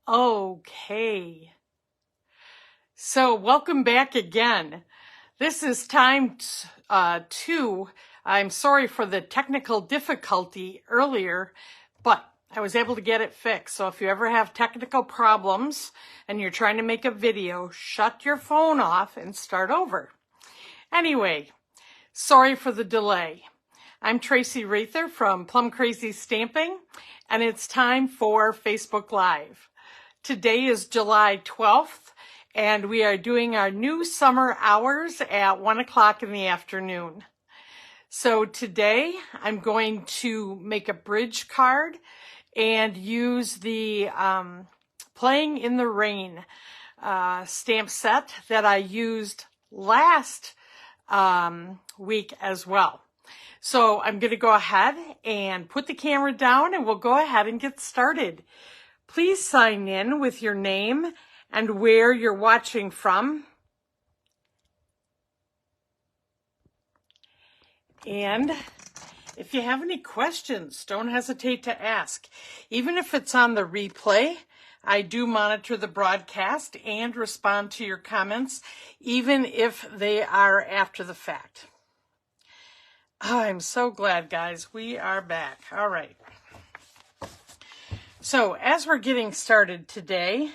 Okay, so welcome back again. This is time two. I'm sorry for the technical difficulty earlier, but I was able to get it fixed. So if you ever have technical problems and you're trying to make a video, shut your phone off and start over. Anyway, sorry for the delay. I'm Traci Raether from Plum Crazy Stamping, and it's time for Facebook Live. Today is July 12th, and we are doing our new summer hours at 1 o'clock in the afternoon. So today I'm going to make a bridge card and use the Playing in the Rain stamp set that I used last week as well. So I'm going to go ahead and put the camera down and we'll go ahead and get started. Please sign in with your name and where you're watching from. And if you have any questions, don't hesitate to ask. Even if it's on the replay, I do monitor the broadcast and respond to your comments, even if they are after the fact. I'm so glad, guys. We are back. All right. So as we're getting started today,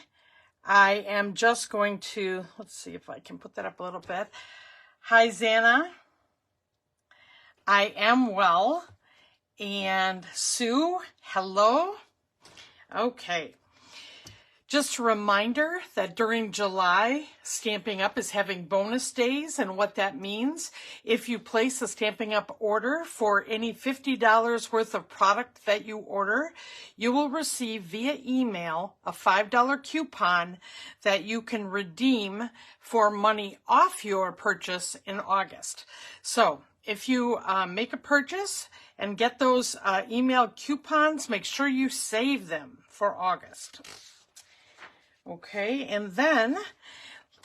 I am just going to, let's see if I can put that up a little bit. Hi, Zana. I am well. And Sue, hello. Okay. Just a reminder that during July, Stampin' Up! Is having bonus days, and what that means, if you place a Stampin' Up! Order for any $50 worth of product that you order, you will receive via email a $5 coupon that you can redeem for money off your purchase in August. So if you make a purchase and get those email coupons, make sure you save them for August. Okay, and then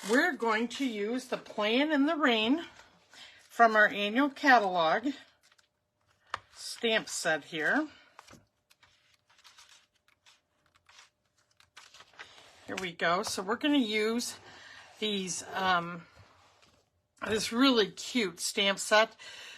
we're going to use the Playing in the Rain from our annual catalog stamp set here. Here we go. So we're going to use these this really cute stamp set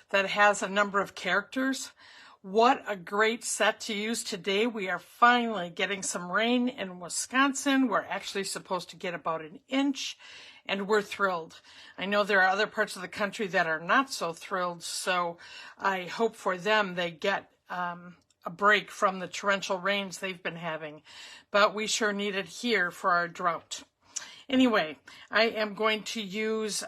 that has a number of characters. What a great set to use today. We are finally getting some rain in Wisconsin. We're actually supposed to get about an inch, and we're thrilled. I know there are other parts of the country that are not so thrilled, so I hope for them they get a break from the torrential rains they've been having. But we sure need it here for our drought. Anyway, I am going to use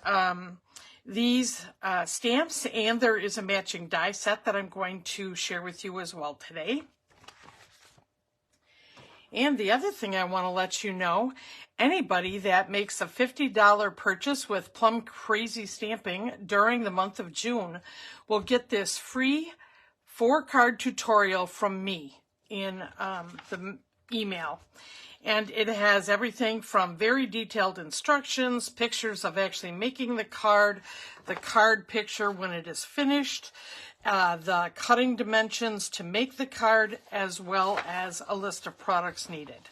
these stamps, and there is a matching die set that I'm going to share with you as well today. And the other thing I want to let you know, anybody that makes a $50 purchase with Plum Crazy Stamping during the month of June will get this free 4-card tutorial from me in the email. And it has everything from very detailed instructions, pictures of actually making the card picture when it is finished, the cutting dimensions to make the card, as well as a list of products needed.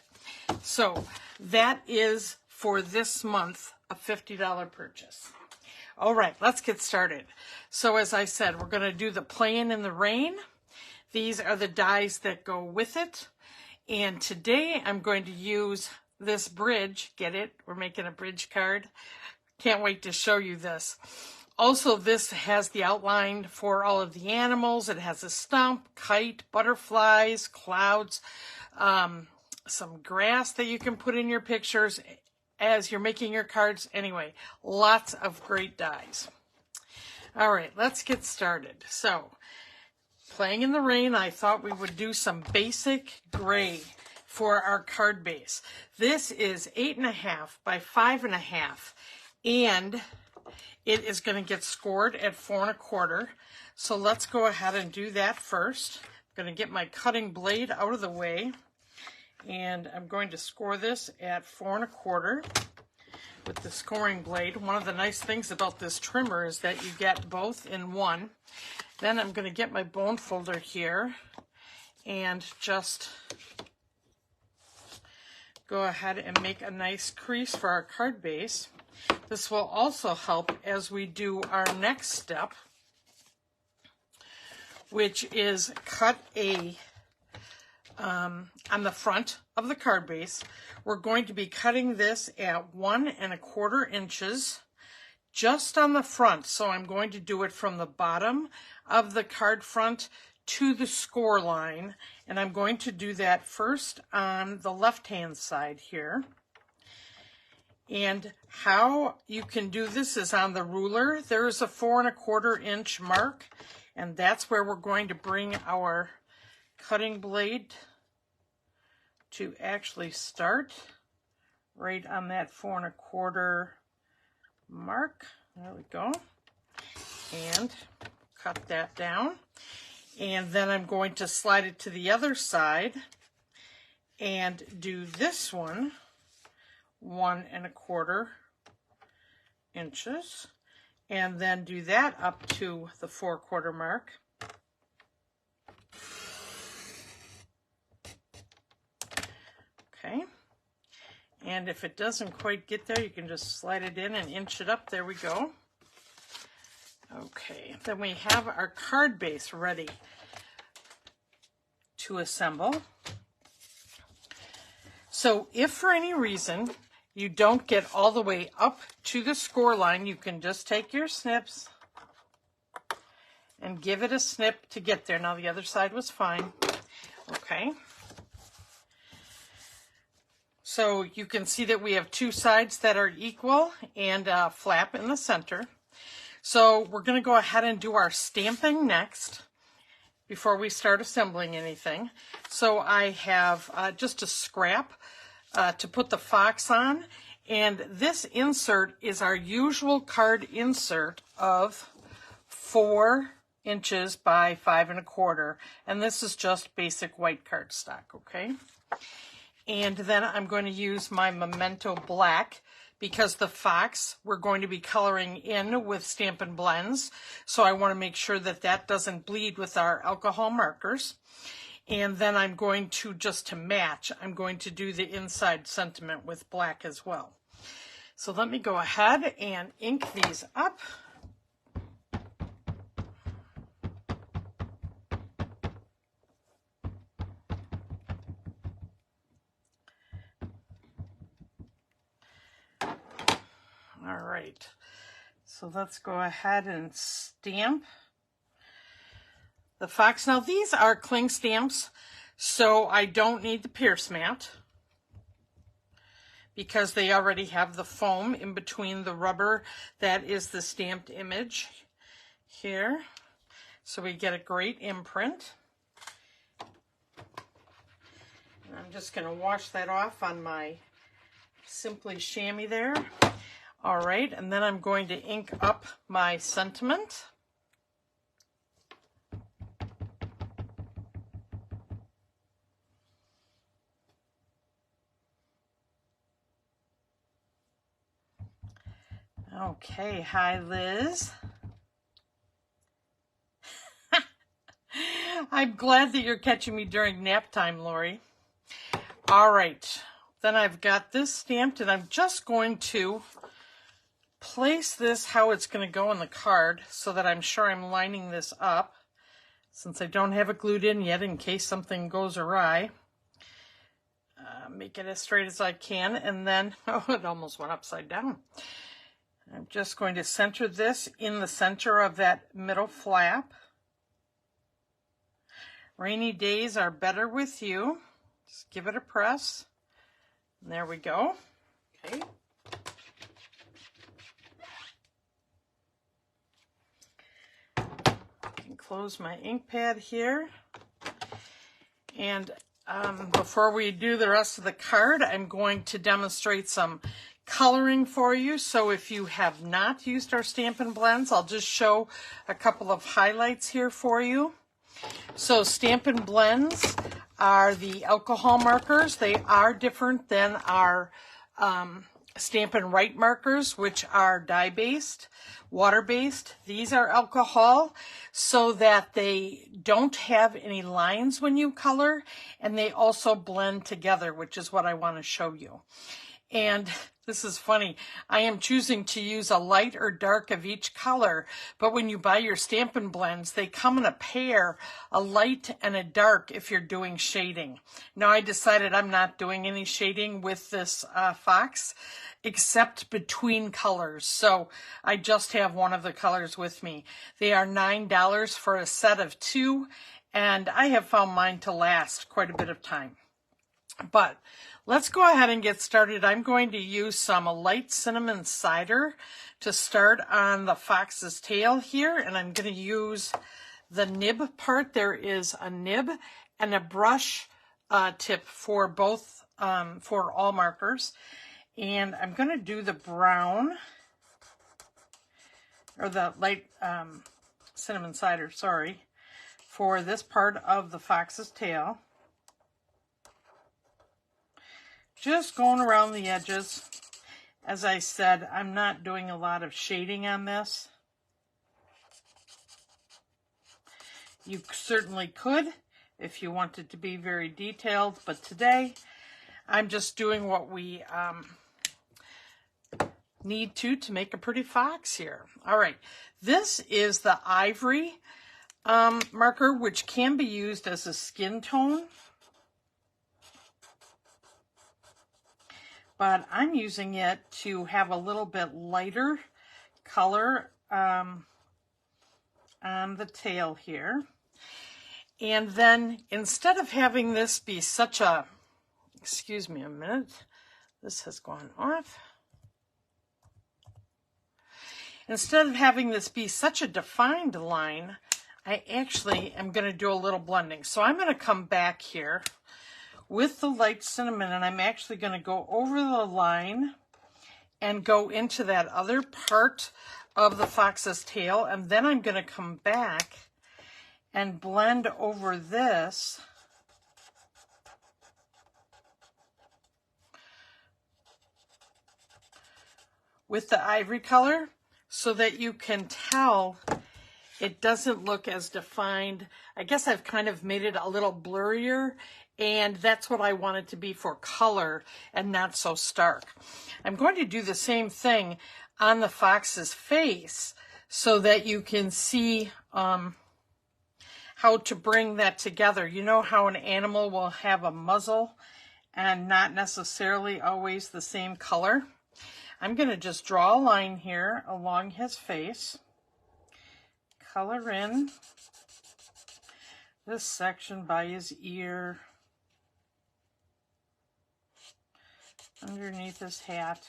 So that is for this month a $50 purchase. All right, let's get started. So as I said, we're going to do the Playing in the Rain. These are the dies that go with it. And today I'm going to use this bridge. Get it? We're making a bridge card. Can't wait to show you this. Also, this has the outline for all of the animals. It has a stump, kite, butterflies, clouds, some grass that you can put in your pictures as you're making your cards. Anyway, lots of great dies. All right, let's get started. So, Playing in the Rain, I thought we would do some basic gray for our card base. This is 8.5 by 5.5, and it is going to get scored at 4 1/4. So let's go ahead and do that first. I'm going to get my cutting blade out of the way, and I'm going to score this at 4 1/4 with the scoring blade. One of the nice things about this trimmer is that you get both in one. Then I'm going to get my bone folder here and just go ahead and make a nice crease for our card base. This will also help as we do our next step, which is cut a, on the front of the card base, we're going to be cutting this at 1 1/4 inches just on the front. So I'm going to do it from the bottom of the card front to the score line. And I'm going to do that first on the left-hand side here. And how you can do this is on the ruler. There is a 4 1/4 inch mark, and that's where we're going to bring our cutting blade to actually start, right on that 4 1/4 mark. There we go. And cut that down. And then I'm going to slide it to the other side and do this one 1 1/4 inches, and then do that up to the 4 1/4 mark. Okay, and if it doesn't quite get there, you can just slide it in and inch it up. There we go. Okay, then we have our card base ready to assemble. So if for any reason you don't get all the way up to the score line, you can just take your snips and give it a snip to get there. Now the other side was fine. Okay. So you can see that we have two sides that are equal and a flap in the center. So we're going to go ahead and do our stamping next before we start assembling anything. So I have just a scrap to put the fox on, and this insert is our usual card insert of 4 inches by 5 1/4, and this is just basic white cardstock, okay? And then I'm going to use my Memento Black, because the fox we're going to be coloring in with Stampin' Blends, so I want to make sure that that doesn't bleed with our alcohol markers. And then I'm going to, just to match, I'm going to do the inside sentiment with black as well. So let me go ahead and ink these up. All right, so let's go ahead and stamp the fox. Now these are cling stamps, so I don't need the pierce mat because they already have the foam in between the rubber that is the stamped image here. So we get a great imprint. And I'm just going to wash that off on my Simply Chamois there. All right, and then I'm going to ink up my sentiment. Okay, hi Liz. I'm glad that you're catching me during nap time, Lori. All right, then I've got this stamped, and I'm just going to place this how it's going to go on the card so that I'm sure I'm lining this up, since I don't have it glued in yet in case something goes awry. Make it as straight as I can, and then, oh, it almost went upside down. I'm just going to center this in the center of that middle flap. Rainy days are better with you. Just give it a press. And there we go. Okay. Close my ink pad here, and before we do the rest of the card, I'm going to demonstrate some coloring for you. So if you have not used our Stampin' Blends, I'll just show a couple of highlights here for you. So Stampin' Blends are the alcohol markers. They are different than our Stampin' Right markers, which are dye-based, water-based. These are alcohol, so that they don't have any lines when you color, and they also blend together, which is what I want to show you. And this is funny. I am choosing to use a light or dark of each color, but when you buy your Stampin' Blends, they come in a pair, a light and a dark if you're doing shading. Now I decided I'm not doing any shading with this fox, except between colors. So I just have one of the colors with me. They are $9 for a set of 2, and I have found mine to last quite a bit of time. But let's go ahead and get started. I'm going to use some light cinnamon cider to start on the fox's tail here, and I'm going to use the nib part. There is a nib and a brush tip for both, for all markers. And I'm going to do the brown, or the light cinnamon cider, sorry, for this part of the fox's tail. Just going around the edges. As I said, I'm not doing a lot of shading on this. You certainly could if you wanted to be very detailed, but today I'm just doing what we need to make a pretty fox here. All right, this is the ivory marker, which can be used as a skin tone. But I'm using it to have a little bit lighter color on the tail here. And then instead of having this be such a, excuse me a minute, this has gone off. Instead of having this be such a defined line, I actually am going to do a little blending. So I'm going to come back here with the light cinnamon, and I'm actually going to go over the line and go into that other part of the fox's tail, and then I'm going to come back and blend over this with the ivory color, so that you can tell it doesn't look as defined. I guess I've kind of made it a little blurrier, and that's what I want it to be for color and not so stark. I'm going to do the same thing on the fox's face so that you can see how to bring that together. You know how an animal will have a muzzle and not necessarily always the same color? I'm going to just draw a line here along his face, color in this section by his ear, underneath his hat.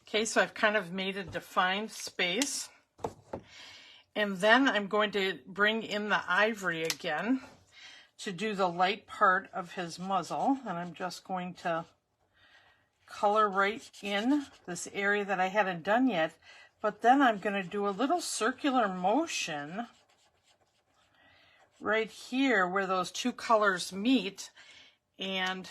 Okay, so I've kind of made a defined space. And then I'm going to bring in the ivory again to do the light part of his muzzle. And I'm just going to color right in this area that I hadn't done yet. But then I'm going to do a little circular motion right here where those two colors meet. And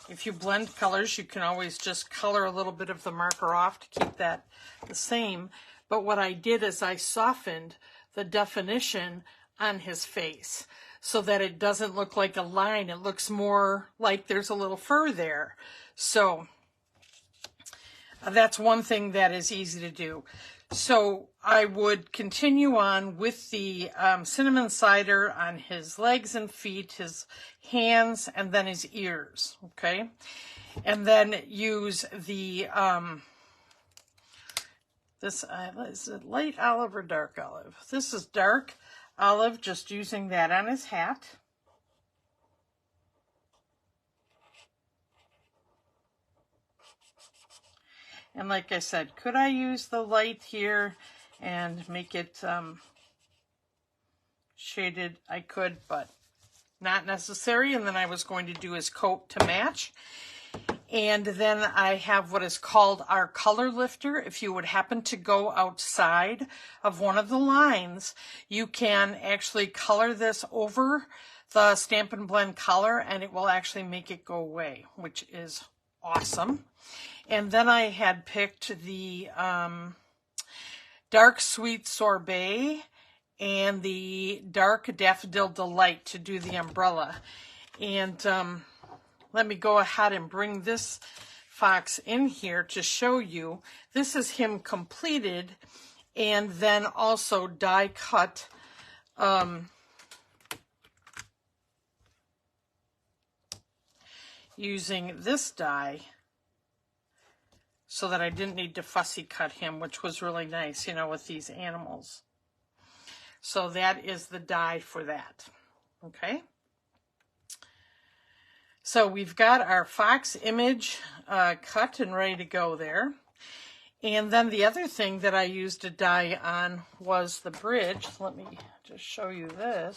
if you blend colors, you can always just color a little bit of the marker off to keep that the same. But what I did is I softened the definition on his face so that it doesn't look like a line. It looks more like there's a little fur there. So that's one thing that is easy to do. So I would continue on with the cinnamon cider on his legs and feet, his hands, and then his ears, okay? And then use the, is it light olive or dark olive? This is dark olive, just using that on his hat. And like I said, could I use the light here and make it shaded? I could, but not necessary. And then I was going to do his coat to match. And then I have what is called our color lifter. If you would happen to go outside of one of the lines, you can actually color this over the Stampin' Blend color, and it will actually make it go away, which is awesome. And then I had picked the Dark Sweet Sorbet and the Dark Daffodil Delight to do the umbrella. And let me go ahead and bring this fox in here to show you. This is him completed and then also die cut using this die so that I didn't need to fussy cut him, which was really nice, you know, with these animals. So that is the die for that. Okay. So we've got our fox image cut and ready to go there. And then the other thing that I used a die on was the bridge. Let me just show you this.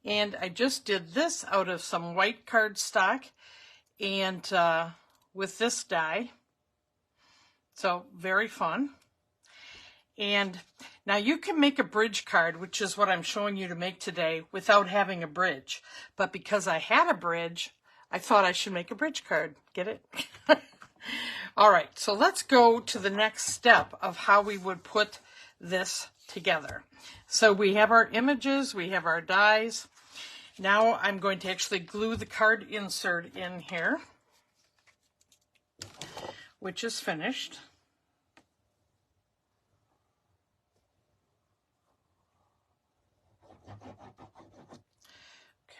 And I just did this out of some white cardstock and with this die. So very fun. And now you can make a bridge card, which is what I'm showing you to make today, without having a bridge. But because I had a bridge, I thought I should make a bridge card. Get it? All right, so let's go to the next step of how we would put this together. So we have our images, we have our dies. Now I'm going to actually glue the card insert in here, which is finished.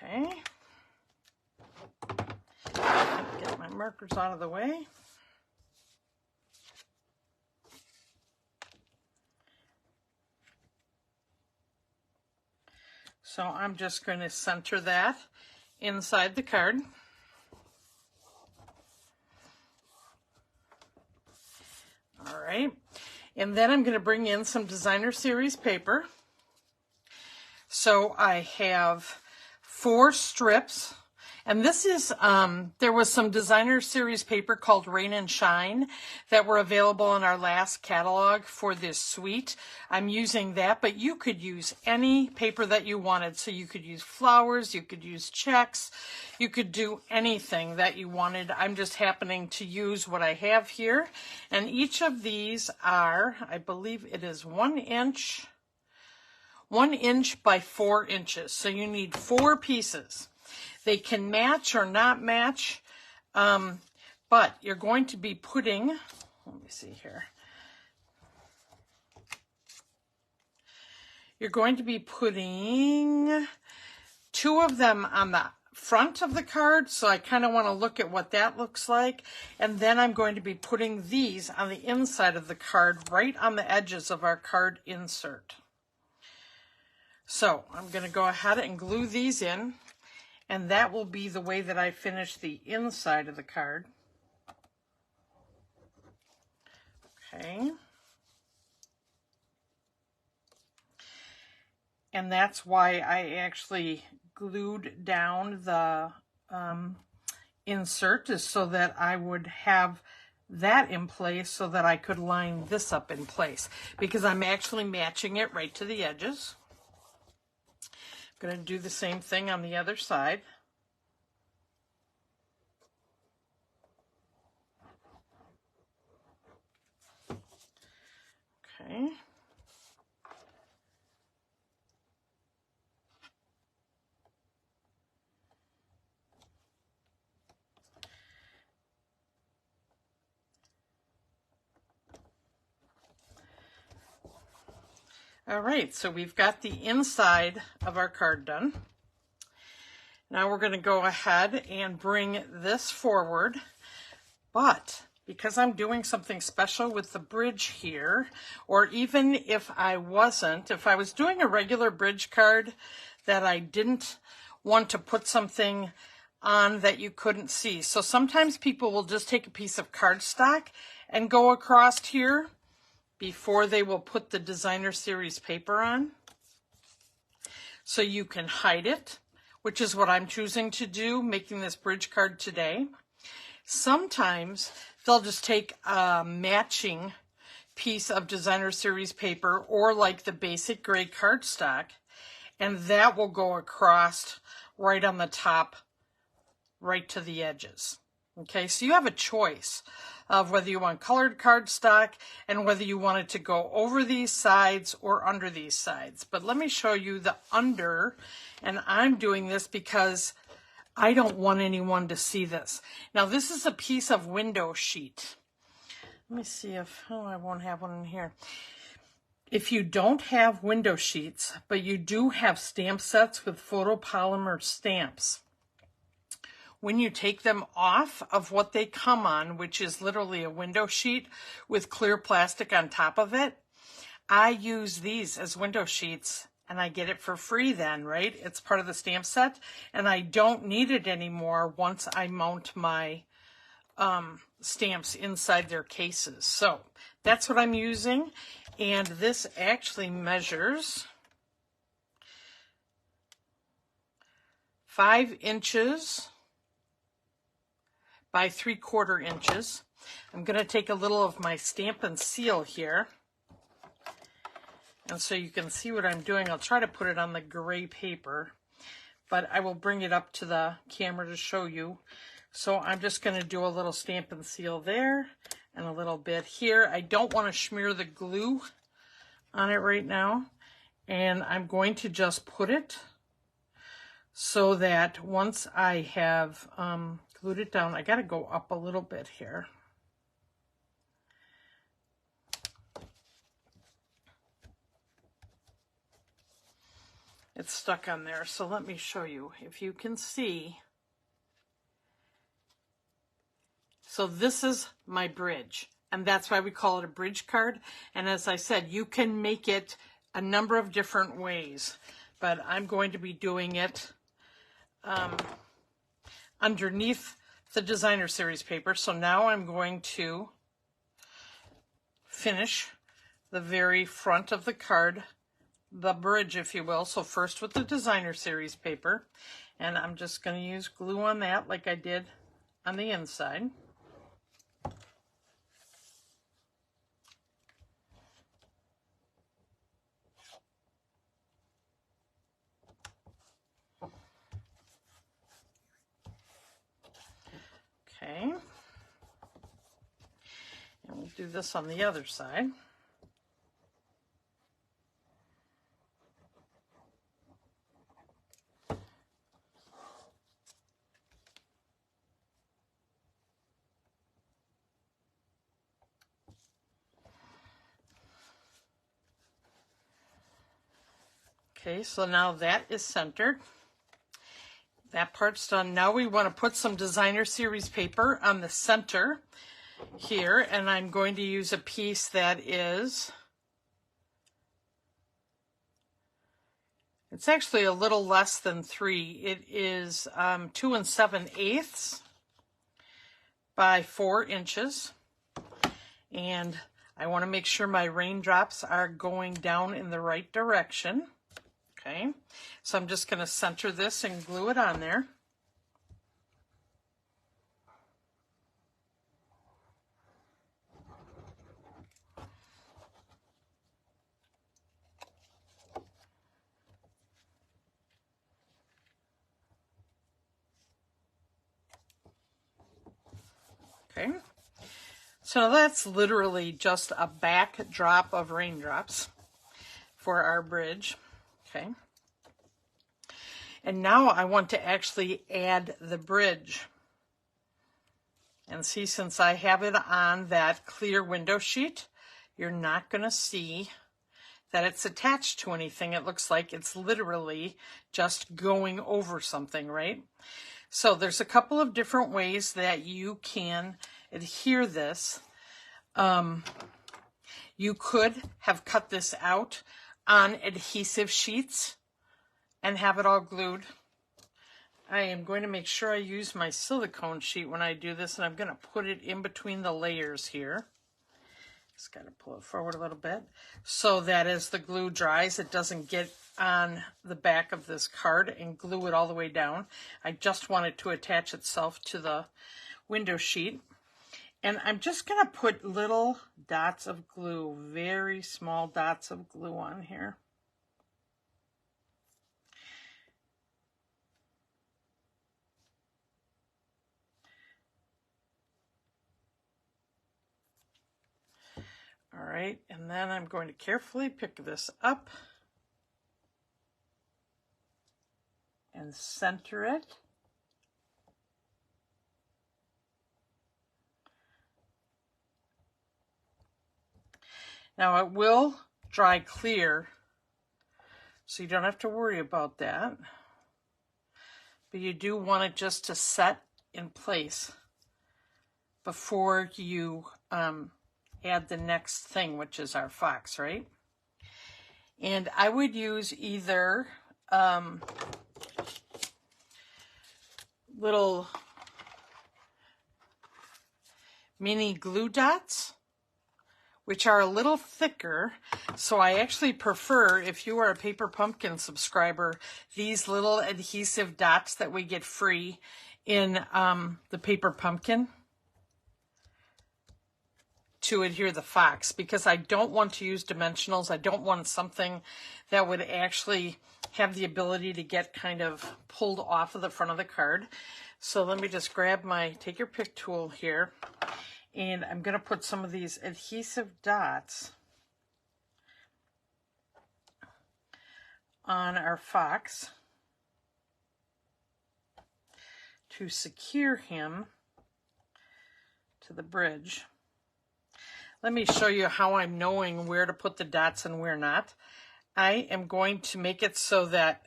Okay. Get my markers out of the way. So I'm just going to center that inside the card. All right. And then I'm going to bring in some designer series paper. So I have 4 strips. And this is, there was some designer series paper called Rain and Shine that were available in our last catalog for this suite. I'm using that, but you could use any paper that you wanted. So you could use flowers, you could use checks, you could do anything that you wanted. I'm just happening to use what I have here. And each of these are, I believe it is 1 inch by 4 inches. So you need 4 pieces. They can match or not match, but you're going to be putting, let me see here. You're going to be putting 2 of them on the front of the card, so I kind of want to look at what that looks like. And then I'm going to be putting these on the inside of the card, right on the edges of our card insert. So I'm going to go ahead and glue these in. And that will be the way that I finish the inside of the card. Okay. And that's why I actually glued down the insert, is so that I would have that in place so that I could line this up in place, because I'm actually matching it right to the edges. Going to do the same thing on the other side. Okay. All right, so we've got the inside of our card done. Now we're going to go ahead and bring this forward, but because I'm doing something special with the bridge here, or even if I wasn't, if I was doing a regular bridge card that I didn't want to put something on that you couldn't see. So sometimes people will just take a piece of cardstock and go across here before they will put the designer series paper on. So you can hide it, which is what I'm choosing to do, making this bridge card today. Sometimes they'll just take a matching piece of designer series paper, or like the basic gray cardstock, and that will go across right on the top, right to the edges. Okay, so you have a choice of whether you want colored cardstock and whether you want it to go over these sides or under these sides. But let me show you the under, and I'm doing this because I don't want anyone to see this. Now this is a piece of window sheet. Let me see if, oh, I won't have one in here. If you don't have window sheets, but you do have stamp sets with photopolymer stamps, when you take them off of what they come on, which is literally a window sheet with clear plastic on top of it, I use these as window sheets and I get it for free then, right? It's part of the stamp set and I don't need it anymore once I mount my stamps inside their cases. So that's what I'm using, and this actually measures 5 inches by 3/4 inches. I'm going to take a little of my stamp and seal here, and so you can see what I'm doing. I'll try to put it on the gray paper, but I will bring it up to the camera to show you. So I'm just going to do a little stamp and seal there and a little bit here. I don't want to smear the glue on it right now, and I'm going to just put it so that once I have glued it down, I got to go up a little bit here. It's stuck on there, so let me show you. If you can see, so this is my bridge, and that's why we call it a bridge card. And as I said, you can make it a number of different ways, but I'm going to be doing it underneath the designer series paper. So now I'm going to finish the very front of the card, the bridge, if you will. So first with the designer series paper, and I'm just going to use glue on that like I did on the inside. Okay, and we'll do this on the other side. Okay, so now that is centered. That part's done. Now we want to put some designer series paper on the center here, and I'm going to use a piece that is, it's actually a little less than 3. It is 2 7/8 by 4 inches. And I want to make sure my raindrops are going down in the right direction. Okay, so I'm just going to center this and glue it on there. Okay, so that's literally just a backdrop of raindrops for our bridge. Okay, and now I want to actually add the bridge. And see, since I have it on that clear window sheet, you're not going to see that it's attached to anything. It looks like it's literally just going over something, right? So there's a couple of different ways that you can adhere this. You could have cut this out on adhesive sheets and have it all glued. I am going to make sure I use my silicone sheet when I do this, and I'm going to put it in between the layers here. Just got to pull it forward a little bit so that as the glue dries, it doesn't get on the back of this card and glue it all the way down. I just want it to attach itself to the window sheet. And I'm just going to put little dots of glue, very small dots of glue on here. right, and then I'm going to carefully pick this up and center it. Now it will dry clear, so you don't have to worry about that. But you do want it just to set in place before you add the next thing, which is our fox, right? And I would use either little mini glue dots, which are a little thicker. So I actually prefer, if you are a Paper Pumpkin subscriber, these little adhesive dots that we get free in the Paper Pumpkin to adhere the fox, because I don't want to use dimensionals. I don't want something that would actually have the ability to get kind of pulled off of the front of the card. So let me just grab my take your pick tool here. And I'm going to put some of these adhesive dots on our fox to secure him to the bridge. Let me show you how I'm knowing where to put the dots and where not. I am going to make it so that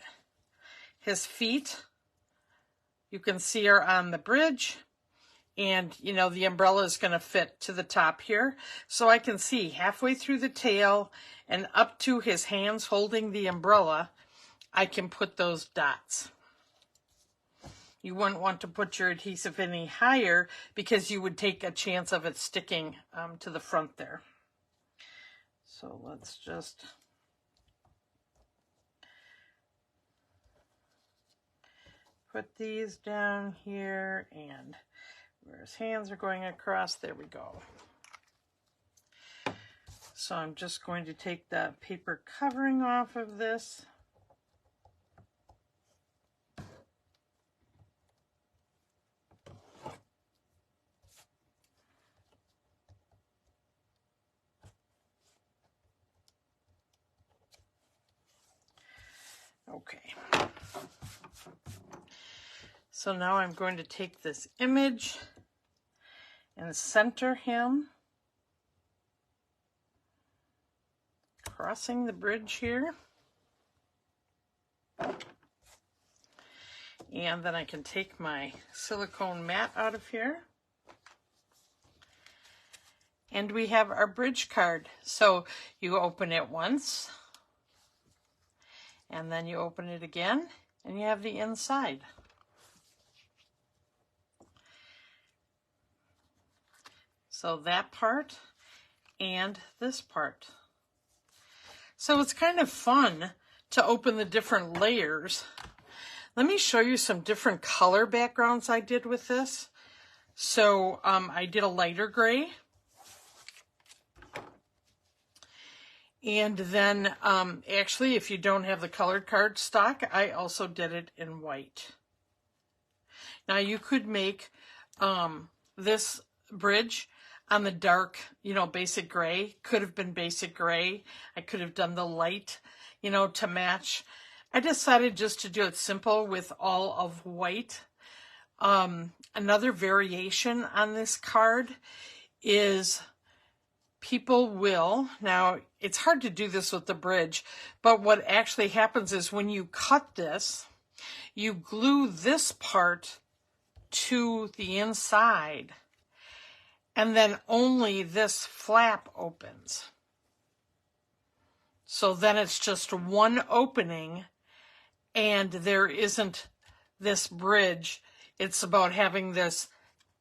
his feet, you can see, are on the bridge. And, you know, the umbrella is going to fit to the top here. So I can see halfway through the tail and up to his hands holding the umbrella, I can put those dots. You wouldn't want to put your adhesive any higher because you would take a chance of it sticking to the front there. So let's just put these down here, and where his hands are going across, there we go. So I'm just going to take the paper covering off of this. Okay. So now I'm going to take this image and center him, crossing the bridge here. And then I can take my silicone mat out of here. And we have our bridge card. So you open it once, and then you open it again, and you have the inside. So that part and this part. So it's kind of fun to open the different layers. Let me show you some different color backgrounds I did with this. So I did a lighter gray. And then actually, if you don't have the colored cardstock, I also did it in white. Now you could make this bridge on the dark, you know, basic gray. Could have been basic gray. I could have done the light, you know, to match. I decided just to do it simple with all of white. Another variation on this card is people will, now it's hard to do this with the bridge, but what actually happens is when you cut this, you glue this part to the inside, and then only this flap opens. So then it's just one opening, and there isn't this bridge. It's about having this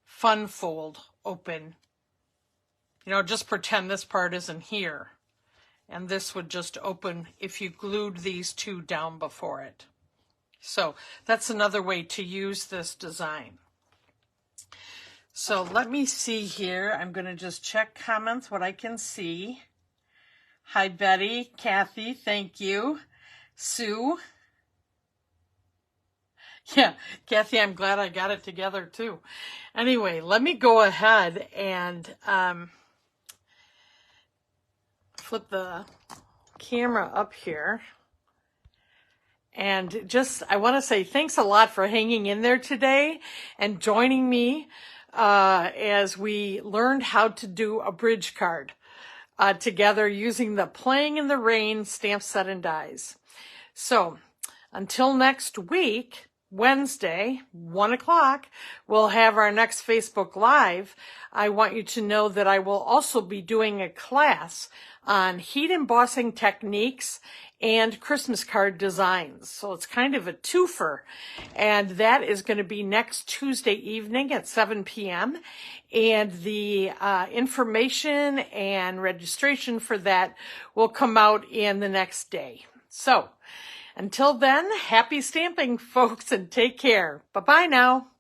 fun fold open. You know, just pretend this part isn't here. And this would just open if you glued these two down before it. So that's another way to use this design. So let me see here. I'm going to just check comments, what I can see. Hi, Betty. Kathy, thank you. Sue. Yeah, Kathy, I'm glad I got it together too. Anyway, let me go ahead and flip the camera up here. And I want to say thanks a lot for hanging in there today and joining me as we learned how to do a bridge card together using the Playing in the Rain stamp set and dies. So until next week, Wednesday, 1 o'clock, we'll have our next Facebook Live. I want you to know that I will also be doing a class on heat embossing techniques and Christmas card designs. So it's kind of a twofer. And that is going to be next Tuesday evening at 7 p.m. And the information and registration for that will come out in the next day. So until then, happy stamping, folks, and take care. Bye-bye now.